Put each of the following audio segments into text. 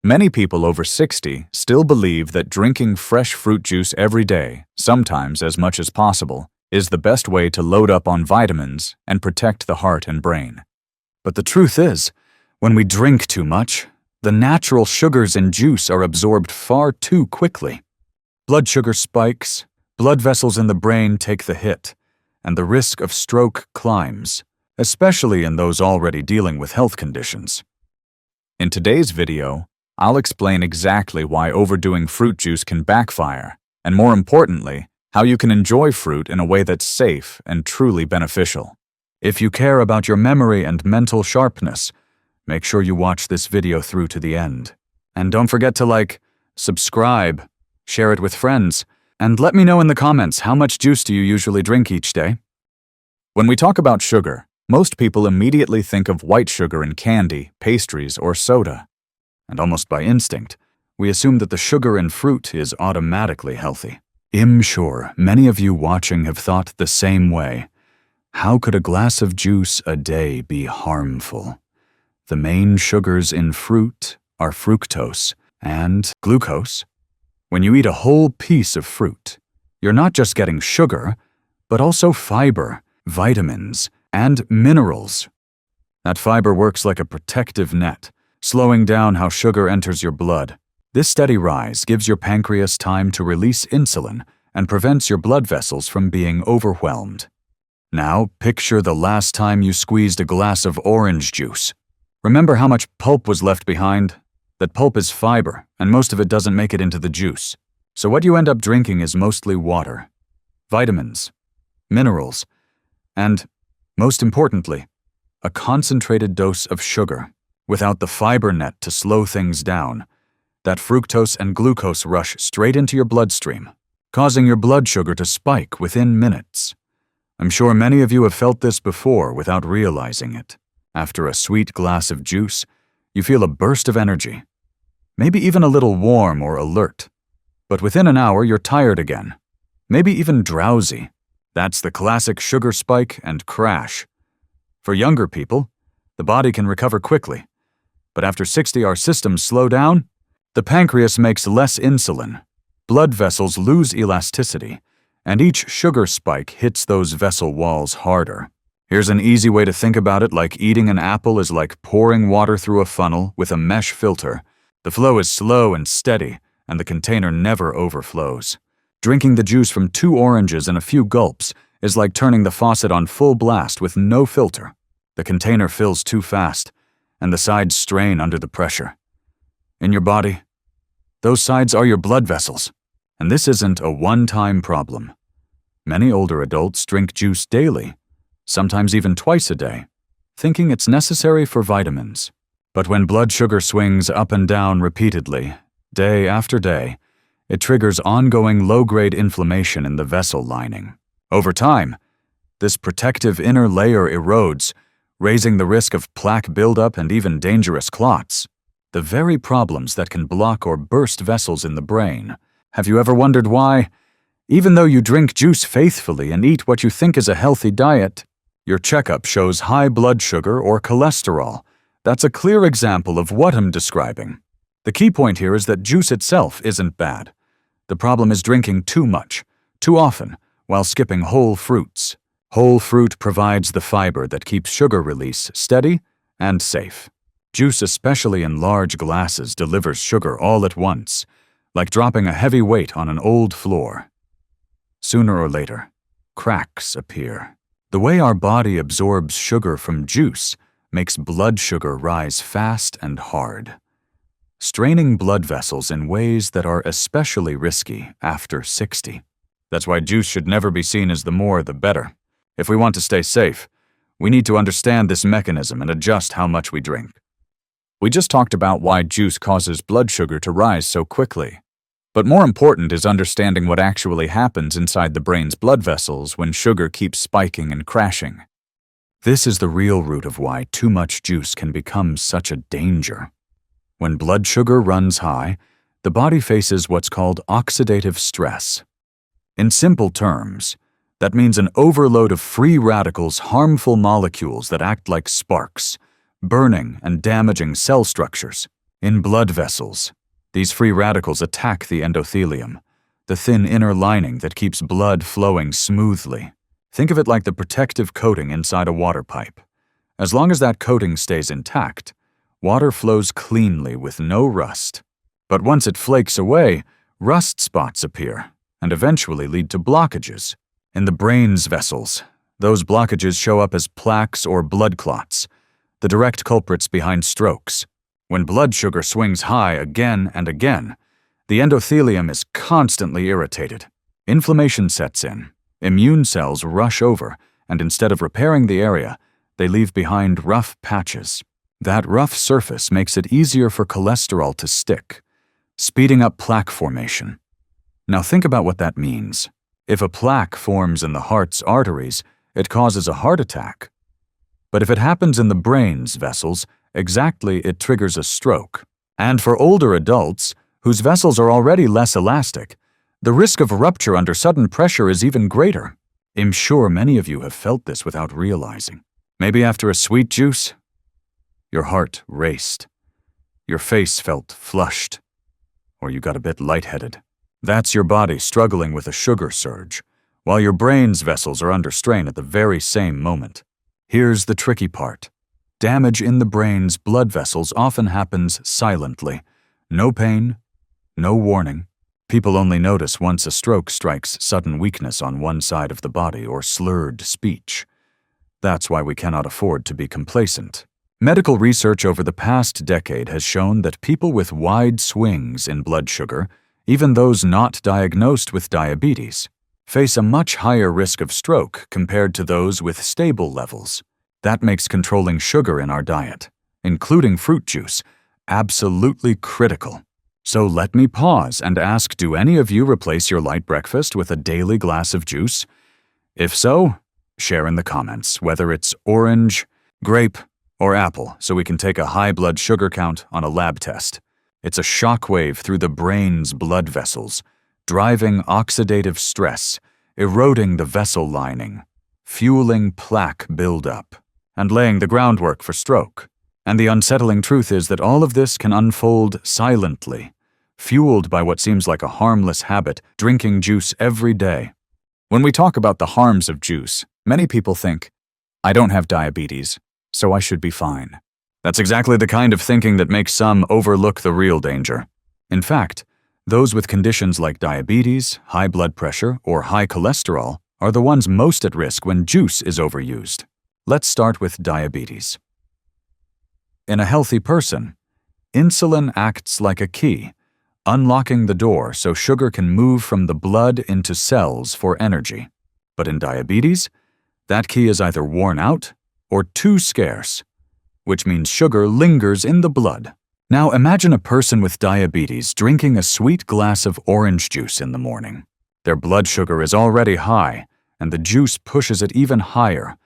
Many people over 60 still believe that drinking fresh fruit juice every day, sometimes as much as possible, is the best way to load up on vitamins and protect the heart and brain. But the truth is, when we drink too much, the natural sugars in juice are absorbed far too quickly. Blood sugar spikes, blood vessels in the brain take the hit, and the risk of stroke climbs, especially in those already dealing with health conditions. In today's video, I'll explain exactly why overdoing fruit juice can backfire, and more importantly, how you can enjoy fruit in a way that's safe and truly beneficial. If you care about your memory and mental sharpness, make sure you watch this video through to the end. And don't forget to like, subscribe, share it with friends, and let me know in the comments how much juice do you usually drink each day. When we talk about sugar, most people immediately think of white sugar in candy, pastries, or soda. And almost by instinct, we assume that the sugar in fruit is automatically healthy. I'm sure many of you watching have thought the same way. How could a glass of juice a day be harmful? The main sugars in fruit are fructose and glucose. When you eat a whole piece of fruit, you're not just getting sugar, but also fiber, vitamins, and minerals. That fiber works like a protective net, slowing down how sugar enters your blood. This steady rise gives your pancreas time to release insulin and prevents your blood vessels from being overwhelmed. Now, picture the last time you squeezed a glass of orange juice. Remember how much pulp was left behind? That pulp is fiber, and most of it doesn't make it into the juice. So what you end up drinking is mostly water, vitamins, minerals, and, most importantly, a concentrated dose of sugar. Without the fiber net to slow things down, that fructose and glucose rush straight into your bloodstream, causing your blood sugar to spike within minutes. I'm sure many of you have felt this before without realizing it. After a sweet glass of juice, you feel a burst of energy, maybe even a little warm or alert. But within an hour, you're tired again, maybe even drowsy. That's the classic sugar spike and crash. For younger people, the body can recover quickly. But after 60, our systems slow down. The pancreas makes less insulin. Blood vessels lose elasticity, and each sugar spike hits those vessel walls harder. Here's an easy way to think about it, like eating an apple is like pouring water through a funnel with a mesh filter. The flow is slow and steady, and the container never overflows. Drinking the juice from 2 oranges in a few gulps is like turning the faucet on full blast with no filter. The container fills too fast, and the sides strain under the pressure. In your body, those sides are your blood vessels, and this isn't a one-time problem. Many older adults drink juice daily, sometimes even twice a day, thinking it's necessary for vitamins. But when blood sugar swings up and down repeatedly, day after day, it triggers ongoing low-grade inflammation in the vessel lining. Over time, this protective inner layer erodes, raising the risk of plaque buildup and even dangerous clots, the very problems that can block or burst vessels in the brain. Have you ever wondered why, even though you drink juice faithfully and eat what you think is a healthy diet, your checkup shows high blood sugar or cholesterol? That's a clear example of what I'm describing. The key point here is that juice itself isn't bad. The problem is drinking too much, too often, while skipping whole fruits. Whole fruit provides the fiber that keeps sugar release steady and safe. Juice, especially in large glasses, delivers sugar all at once, like dropping a heavy weight on an old floor. Sooner or later, cracks appear. The way our body absorbs sugar from juice makes blood sugar rise fast and hard, straining blood vessels in ways that are especially risky after 60. That's why juice should never be seen as the more the better. If we want to stay safe, we need to understand this mechanism and adjust how much we drink. We just talked about why juice causes blood sugar to rise so quickly. But more important is understanding what actually happens inside the brain's blood vessels when sugar keeps spiking and crashing. This is the real root of why too much juice can become such a danger. When blood sugar runs high, the body faces what's called oxidative stress. In simple terms, that means an overload of free radicals, harmful molecules that act like sparks, burning and damaging cell structures. In blood vessels, these free radicals attack the endothelium, the thin inner lining that keeps blood flowing smoothly. Think of it like the protective coating inside a water pipe. As long as that coating stays intact, water flows cleanly with no rust. But once it flakes away, rust spots appear and eventually lead to blockages. In the brain's vessels, those blockages show up as plaques or blood clots, the direct culprits behind strokes. When blood sugar swings high again and again, the endothelium is constantly irritated. Inflammation sets in, immune cells rush over, and instead of repairing the area, they leave behind rough patches. That rough surface makes it easier for cholesterol to stick, speeding up plaque formation. Now think about what that means. If a plaque forms in the heart's arteries, it causes a heart attack. But if it happens in the brain's vessels, exactly, it triggers a stroke. And for older adults, whose vessels are already less elastic, the risk of rupture under sudden pressure is even greater. I'm sure many of you have felt this without realizing. Maybe after a sweet juice, your heart raced, your face felt flushed, or you got a bit lightheaded. That's your body struggling with a sugar surge, while your brain's vessels are under strain at the very same moment. Here's the tricky part. Damage in the brain's blood vessels often happens silently. No pain, no warning. People only notice once a stroke strikes sudden weakness on one side of the body or slurred speech. That's why we cannot afford to be complacent. Medical research over the past decade has shown that people with wide swings in blood sugar, even those not diagnosed with diabetes, face a much higher risk of stroke compared to those with stable levels. That makes controlling sugar in our diet, including fruit juice, absolutely critical. So let me pause and ask, do any of you replace your light breakfast with a daily glass of juice? If so, share in the comments whether it's orange, grape, or apple so we can take a high blood sugar count on a lab test. It's a shockwave through the brain's blood vessels, driving oxidative stress, eroding the vessel lining, fueling plaque buildup, and laying the groundwork for stroke. And the unsettling truth is that all of this can unfold silently, fueled by what seems like a harmless habit, drinking juice every day. When we talk about the harms of juice, many people think, I don't have diabetes, so I should be fine. That's exactly the kind of thinking that makes some overlook the real danger. In fact, those with conditions like diabetes, high blood pressure, or high cholesterol are the ones most at risk when juice is overused. Let's start with diabetes. In a healthy person, insulin acts like a key, unlocking the door so sugar can move from the blood into cells for energy. But in diabetes, that key is either worn out or too scarce, which means sugar lingers in the blood. Now imagine a person with diabetes drinking a sweet glass of orange juice in the morning. Their blood sugar is already high, and the juice pushes it even higher,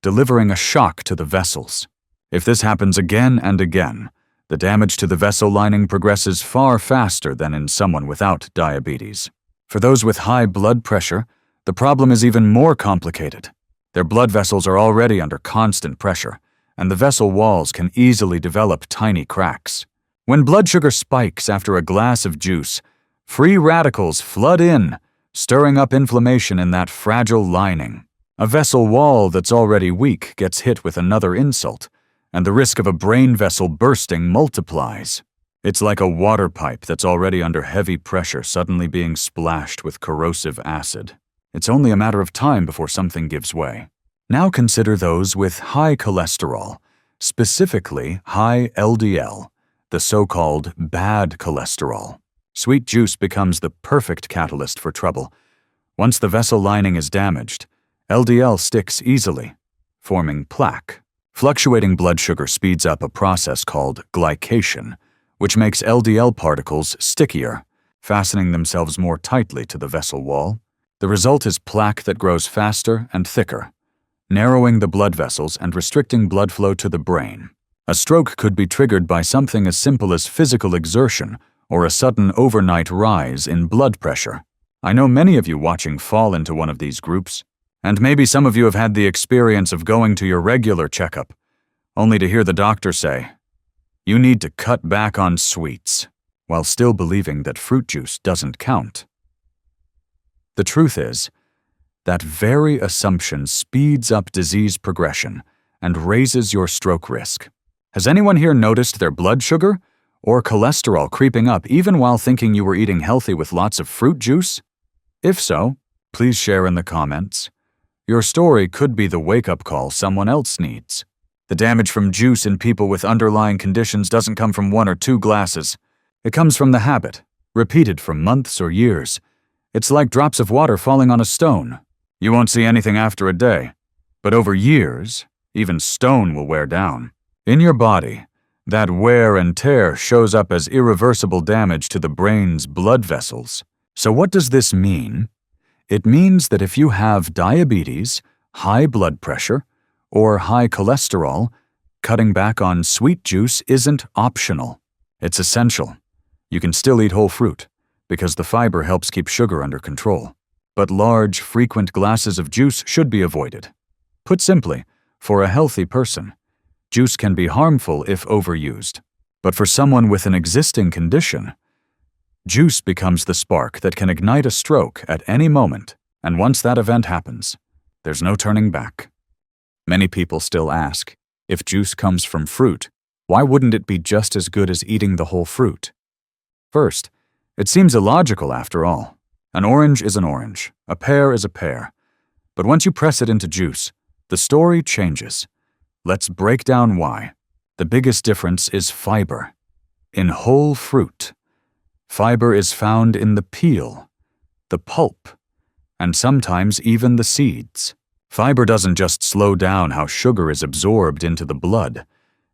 delivering a shock to the vessels. If this happens again and again, the damage to the vessel lining progresses far faster than in someone without diabetes. For those with high blood pressure, the problem is even more complicated. Their blood vessels are already under constant pressure, and the vessel walls can easily develop tiny cracks. When blood sugar spikes after a glass of juice, free radicals flood in, stirring up inflammation in that fragile lining. A vessel wall that's already weak gets hit with another insult, and the risk of a brain vessel bursting multiplies. It's like a water pipe that's already under heavy pressure suddenly being splashed with corrosive acid. It's only a matter of time before something gives way. Now consider those with high cholesterol, specifically high LDL, the so-called bad cholesterol. Sweet juice becomes the perfect catalyst for trouble. Once the vessel lining is damaged, LDL sticks easily, forming plaque. Fluctuating blood sugar speeds up a process called glycation, which makes LDL particles stickier, fastening themselves more tightly to the vessel wall. The result is plaque that grows faster and thicker, narrowing the blood vessels and restricting blood flow to the brain. A stroke could be triggered by something as simple as physical exertion or a sudden overnight rise in blood pressure. I know many of you watching fall into one of these groups, and maybe some of you have had the experience of going to your regular checkup, only to hear the doctor say, You need to cut back on sweets, while still believing that fruit juice doesn't count. The truth is, that very assumption speeds up disease progression and raises your stroke risk. Has anyone here noticed their blood sugar or cholesterol creeping up even while thinking you were eating healthy with lots of fruit juice? If so, please share in the comments. Your story could be the wake-up call someone else needs. The damage from juice in people with underlying conditions doesn't come from 1 or 2 glasses. It comes from the habit, repeated for months or years. It's like drops of water falling on a stone. You won't see anything after a day, but over years, even stone will wear down. In your body, that wear and tear shows up as irreversible damage to the brain's blood vessels. So what does this mean? It means that if you have diabetes, high blood pressure, or high cholesterol, cutting back on sweet juice isn't optional. It's essential. You can still eat whole fruit, because the fiber helps keep sugar under control. But large, frequent glasses of juice should be avoided. Put simply, for a healthy person, juice can be harmful if overused. But for someone with an existing condition, juice becomes the spark that can ignite a stroke at any moment, and once that event happens, there's no turning back. Many people still ask, if juice comes from fruit, why wouldn't it be just as good as eating the whole fruit? First, it seems illogical after all. An orange is an orange, a pear is a pear. But once you press it into juice, the story changes. Let's break down why. The biggest difference is fiber. In whole fruit, fiber is found in the peel, the pulp, and sometimes even the seeds. Fiber doesn't just slow down how sugar is absorbed into the blood.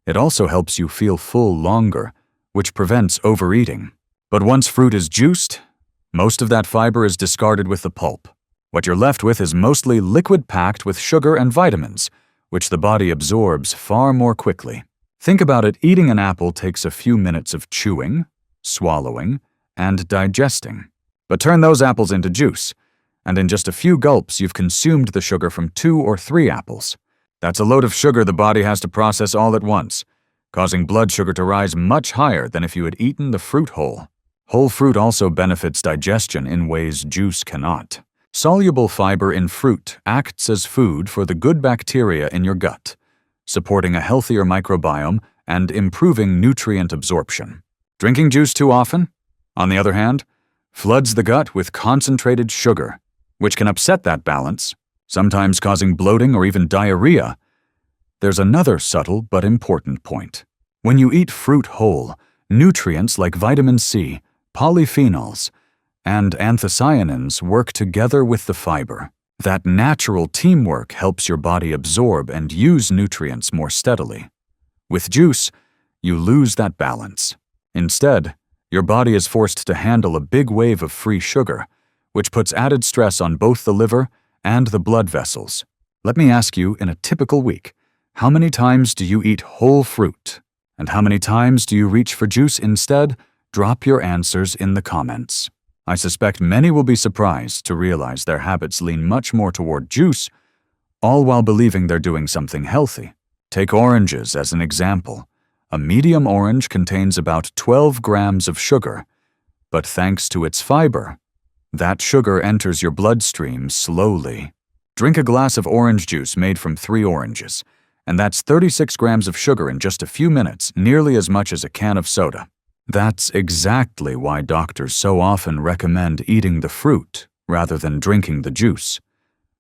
It also helps you feel full longer, which prevents overeating. But once fruit is juiced, most of that fiber is discarded with the pulp. What you're left with is mostly liquid packed with sugar and vitamins, which the body absorbs far more quickly. Think about it, eating an apple takes a few minutes of chewing, swallowing, and digesting. But turn those apples into juice, and in just a few gulps you've consumed the sugar from 2 or 3 apples. That's a load of sugar the body has to process all at once, causing blood sugar to rise much higher than if you had eaten the fruit whole. Whole fruit also benefits digestion in ways juice cannot. Soluble fiber in fruit acts as food for the good bacteria in your gut, supporting a healthier microbiome and improving nutrient absorption. Drinking juice too often, on the other hand, floods the gut with concentrated sugar, which can upset that balance, sometimes causing bloating or even diarrhea. There's another subtle but important point. When you eat fruit whole, nutrients like vitamin C, polyphenols, and anthocyanins work together with the fiber. That natural teamwork helps your body absorb and use nutrients more steadily. With juice, you lose that balance. Instead, your body is forced to handle a big wave of free sugar, which puts added stress on both the liver and the blood vessels. Let me ask you, in a typical week, how many times do you eat whole fruit? And how many times do you reach for juice instead? Drop your answers in the comments. I suspect many will be surprised to realize their habits lean much more toward juice, all while believing they're doing something healthy. Take oranges as an example. A medium orange contains about 12 grams of sugar, but thanks to its fiber, that sugar enters your bloodstream slowly. Drink a glass of orange juice made from 3 oranges, and that's 36 grams of sugar in just a few minutes, nearly as much as a can of soda. That's exactly why doctors so often recommend eating the fruit rather than drinking the juice.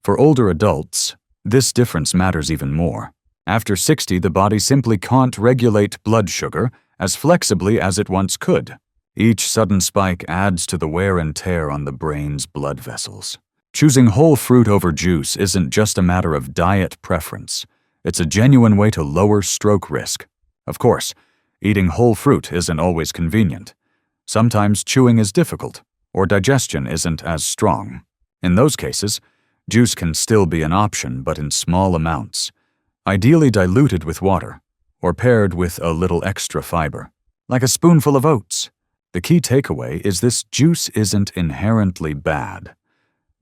For older adults, this difference matters even more. After 60, the body simply can't regulate blood sugar as flexibly as it once could. Each sudden spike adds to the wear and tear on the brain's blood vessels. Choosing whole fruit over juice isn't just a matter of diet preference. It's a genuine way to lower stroke risk. Of course, eating whole fruit isn't always convenient. Sometimes chewing is difficult, or digestion isn't as strong. In those cases, juice can still be an option, but in small amounts, ideally diluted with water, or paired with a little extra fiber, like a spoonful of oats. The key takeaway is this: juice isn't inherently bad.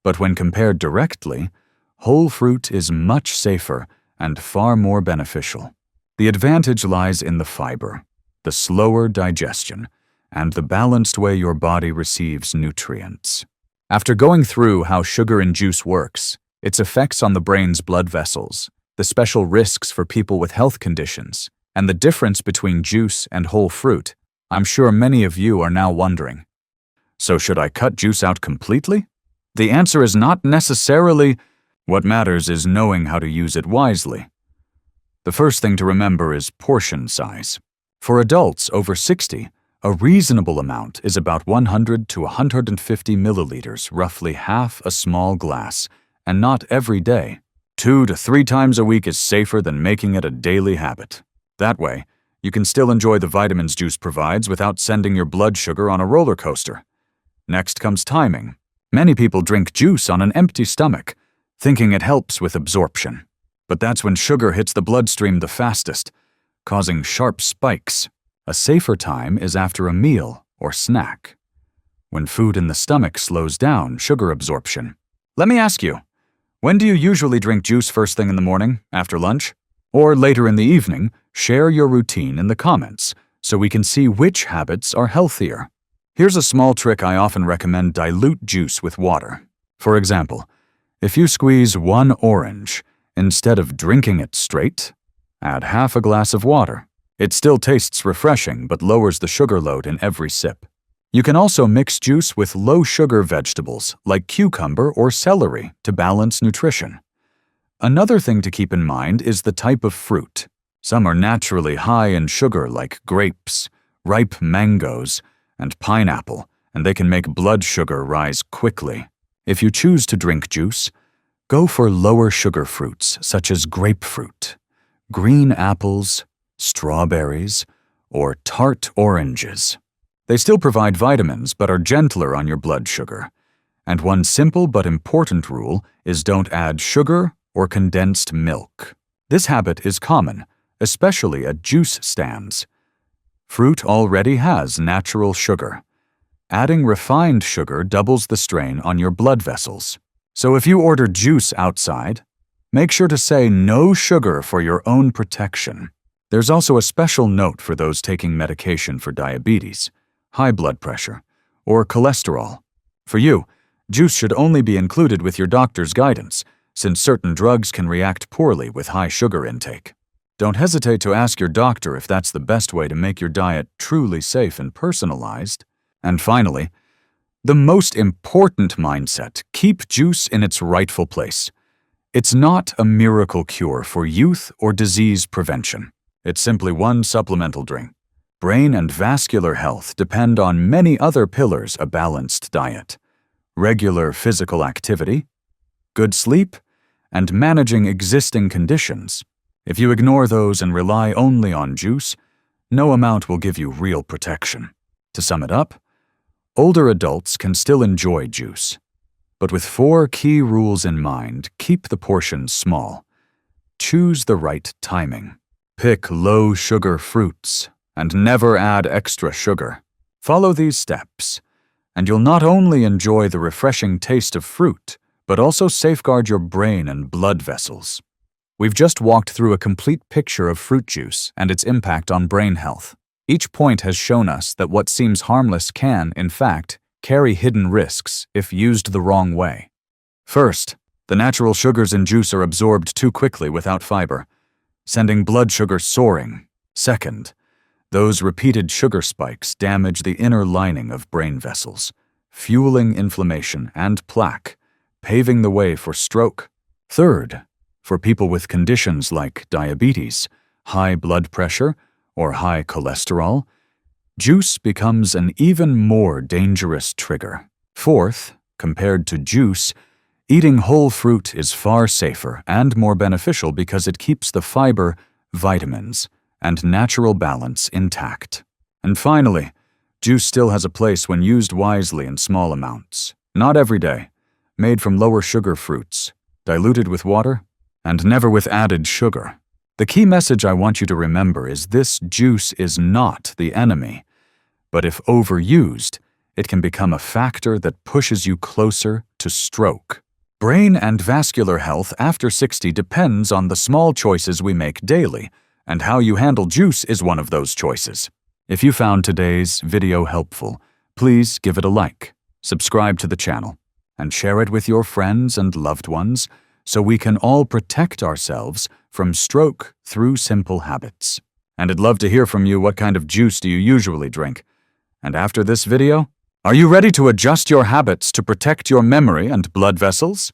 But when compared directly, whole fruit is much safer and far more beneficial. The advantage lies in the fiber. the slower digestion, and the balanced way your body receives nutrients. After going through how sugar in juice works, its effects on the brain's blood vessels, the special risks for people with health conditions, and the difference between juice and whole fruit, I'm sure many of you are now wondering, so should I cut juice out completely? The answer is not necessarily. What matters is knowing how to use it wisely. The first thing to remember is portion size. For adults over 60, a reasonable amount is about 100 to 150 milliliters, roughly half a small glass, and not every day. 2 to 3 times a week is safer than making it a daily habit. That way, you can still enjoy the vitamins juice provides without sending your blood sugar on a roller coaster. Next comes timing. Many people drink juice on an empty stomach, thinking it helps with absorption. But that's when sugar hits the bloodstream the fastest, causing sharp spikes. A safer time is after a meal or snack, when food in the stomach slows down sugar absorption. Let me ask you, when do you usually drink juice first thing in the morning, after lunch? Or later in the evening? Share your routine in the comments so we can see which habits are healthier. Here's a small trick I often recommend: dilute juice with water. For example, if you squeeze 1 orange, instead of drinking it straight, add half a glass of water. It still tastes refreshing but lowers the sugar load in every sip. You can also mix juice with low-sugar vegetables like cucumber or celery to balance nutrition. Another thing to keep in mind is the type of fruit. Some are naturally high in sugar like grapes, ripe mangoes, and pineapple, and they can make blood sugar rise quickly. If you choose to drink juice, go for lower sugar fruits such as grapefruit, green apples, strawberries, or tart oranges. They still provide vitamins but are gentler on your blood sugar. And one simple but important rule is don't add sugar or condensed milk. This habit is common, especially at juice stands. Fruit already has natural sugar. Adding refined sugar doubles the strain on your blood vessels. So if you order juice outside, make sure to say no sugar for your own protection. There's also a special note for those taking medication for diabetes, high blood pressure, or cholesterol. For you, juice should only be included with your doctor's guidance, since certain drugs can react poorly with high sugar intake. Don't hesitate to ask your doctor if that's the best way to make your diet truly safe and personalized. And finally, the most important mindset: keep juice in its rightful place. It's not a miracle cure for youth or disease prevention. It's simply one supplemental drink. Brain and vascular health depend on many other pillars: a balanced diet, regular physical activity, good sleep, and managing existing conditions. If you ignore those and rely only on juice, no amount will give you real protection. To sum it up, older adults can still enjoy juice, but with 4 key rules in mind: keep the portions small, choose the right timing, pick low-sugar fruits, and never add extra sugar. Follow these steps, and you'll not only enjoy the refreshing taste of fruit, but also safeguard your brain and blood vessels. We've just walked through a complete picture of fruit juice and its impact on brain health. Each point has shown us that what seems harmless can, in fact, carry hidden risks if used the wrong way. First, the natural sugars in juice are absorbed too quickly without fiber, sending blood sugar soaring. Second, those repeated sugar spikes damage the inner lining of brain vessels, fueling inflammation and plaque, paving the way for stroke. Third, for people with conditions like diabetes, high blood pressure, or high cholesterol, juice becomes an even more dangerous trigger. Fourth, compared to juice, eating whole fruit is far safer and more beneficial because it keeps the fiber, vitamins, and natural balance intact. And finally, juice still has a place when used wisely in small amounts. Not every day. Made from lower sugar fruits, diluted with water, and never with added sugar. The key message I want you to remember is this: juice is not the enemy, but if overused, it can become a factor that pushes you closer to stroke. Brain and vascular health after 60 depends on the small choices we make daily, and how you handle juice is one of those choices. If you found today's video helpful, please give it a like, subscribe to the channel, and share it with your friends and loved ones so we can all protect ourselves from stroke through simple habits. And I'd love to hear from you. What kind of juice do you usually drink? And after this video, are you ready to adjust your habits to protect your memory and blood vessels?